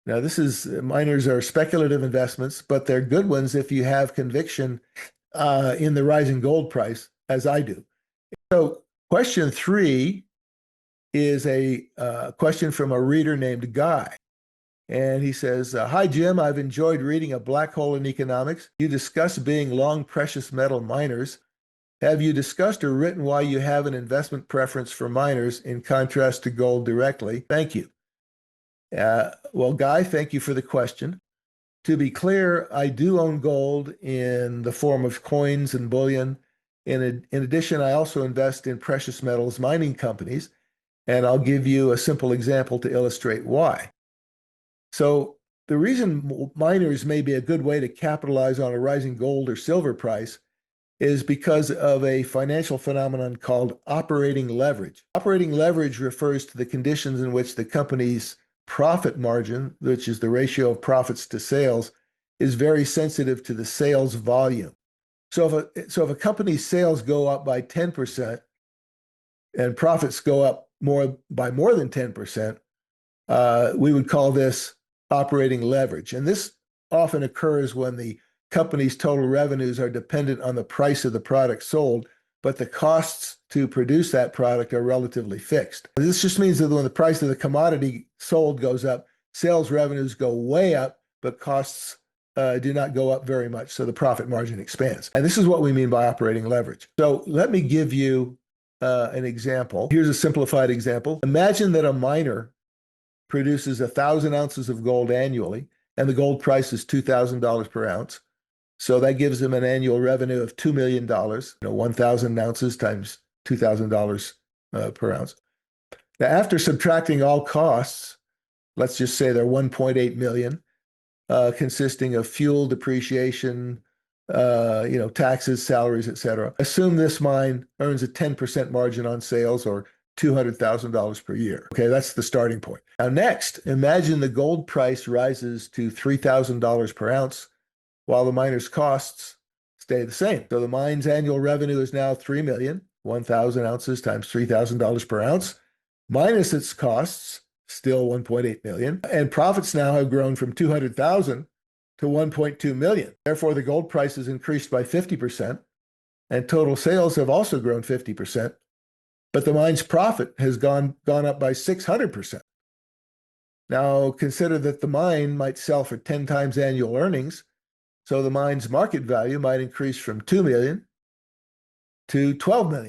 Now, miners are speculative investments, but they're good ones if you have conviction in the rising gold price, as I do. So, question three is a question from a reader named Guy. And he says, Hi, Jim. I've enjoyed reading A Black Hole in Economics. You discuss being long precious metal miners. Have you discussed or written why you have an investment preference for miners in contrast to gold directly? Thank you. Well, Guy, thank you for the question. To be clear, I do own gold in the form of coins and bullion. In addition, I also invest in precious metals mining companies, and I'll give you a simple example to illustrate why. So the reason miners may be a good way to capitalize on a rising gold or silver price is because of a financial phenomenon called operating leverage. Operating leverage refers to the conditions in which the company's profit margin, which is the ratio of profits to sales, is very sensitive to the sales volume. So if a company's sales go up by 10% and profits go up by more than 10%, we would call this operating leverage. And this often occurs when the company's total revenues are dependent on the price of the product sold, but the costs to produce that product are relatively fixed. This just means that when the price of the commodity sold goes up, sales revenues go way up, but costs do not go up very much, so the profit margin expands. And this is what we mean by operating leverage. So let me give you an example. Here's a simplified example. Imagine that a miner produces 1,000 ounces of gold annually, and the gold price is $2,000 per ounce. So that gives them an annual revenue of $2 million, 1,000 ounces times $2,000 per ounce. Now, after subtracting all costs, let's just say they're 1.8 million, consisting of fuel, depreciation, taxes, salaries, etc. Assume this mine earns a 10% margin on sales, or $200,000 per year. Okay, that's the starting point. Now, next, imagine the gold price rises to $3,000 per ounce, while the miner's costs stay the same. So the mine's annual revenue is now 3 million, 1,000 ounces times $3,000 per ounce, minus its costs, still 1.8 million, and profits now have grown from 200,000 to 1.2 million. Therefore, the gold price has increased by 50%, and total sales have also grown 50%, but the mine's profit has gone up by 600%. Now, consider that the mine might sell for 10 times annual earnings, so the mine's market value might increase from 2 million to 12 million.